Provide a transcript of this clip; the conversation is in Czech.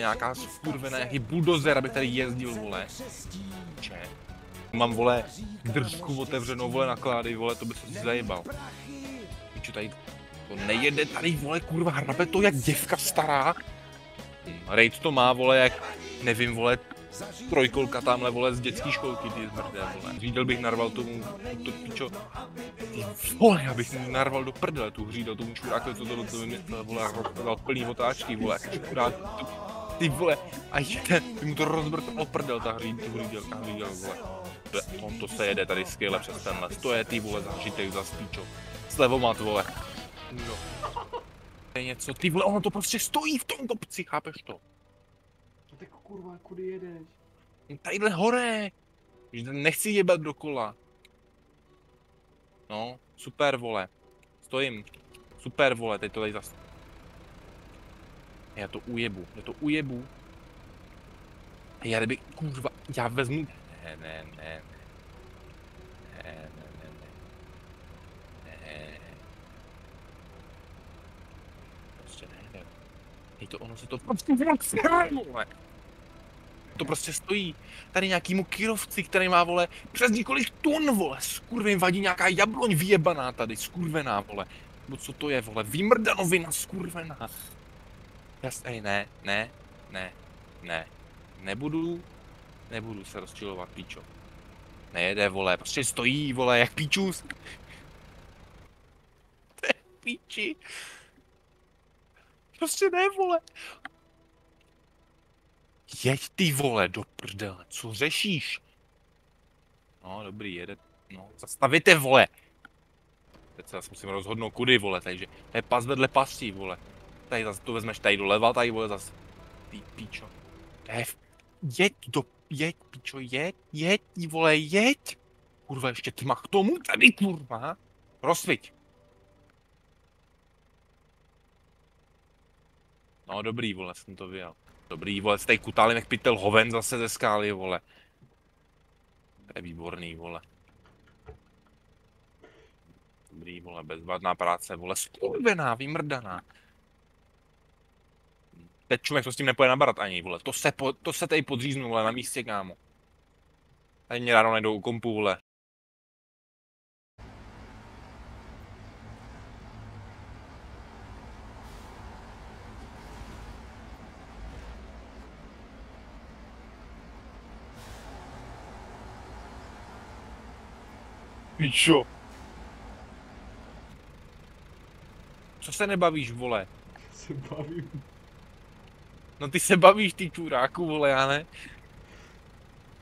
nějaká skurvená, nějaký buldozer, aby tady jezdil, vole. Če. Mám, vole, držku otevřenou, vole, naklády, vole, to by se si zajebal. Piču, tady to nejede tady, vole, kurva, hrabe to jak děvka stará. Raid to má, vole, jak, nevím, vole, trojkolka tamhle, vole, z dětský školky, ty zmrdé, vole. Řídel bych narval tomu, to pičo, ty vole, já bych narval do prdele tu hřídel, tomu čuráku, co to vymyslel, vole, dal plný otáčky, vole, ty vole, a jde, ty mu to rozbrtalo prdel, ta hřídelka, vole. To se jede tady skvěle přes tenhle, to je ty, vole, zažitek za spíčo, slevomat, vole. No. To je něco, ty vole, ono to prostě stojí v tom kopci, chápeš to? No tak kurva, kudy jedeš? Tadyhle hore! Nechci jebat dokola. No, super, vole. Stojím. Super, vole, teď to tady zase. Já to ujebu. Já kdyby, kurva, já vezmu... Ne. Prostě ne. Hej, to ono se to prostě vole. To prostě stojí. Tady nějakýmu kyrovci, který má, vole, přes několik tun, vole, skurvě vadí nějaká jabloň vyjebaná tady, skurvená, vole. Bo co to je, vole, vymrdanovina, skurvená. Ej, ne. Nebudu se rozčilovat, píčo. Nejede, vole, prostě stojí, vole, jak píčus. To je píči. Prostě ne, vole. Jeď ty, vole, do prdele, co řešíš? No, dobrý, jede, no, zastavíte, vole. Teď se zase musím rozhodnout, kudy, vole, takže to je pas vedle pasí, vole. Tady zase to vezmeš tady doleva, tady, vole, zase. Ty píčo. Jeď, píčo, jeď, vole, jeď. Kurva, ještě tma k tomu tady, kurva. Rozsviť. No, dobrý, vole, jsem to vyjel. Dobrý, vole, jste kutáli, nech pytel hoven zase ze skály, vole. To je výborný, vole. Dobrý, vole, bezvadná práce, vole, skurvená, vymrdaná. Teď člověk to s tím nepoje nabarat ani, vole, to se tady podříznu, vole, na místě, kámo. Tady mě ráno najdou u kompu, vole. Pičo. Co se nebavíš, vole? Se bavím. No ty se bavíš, ty čuráku, vole, já ne.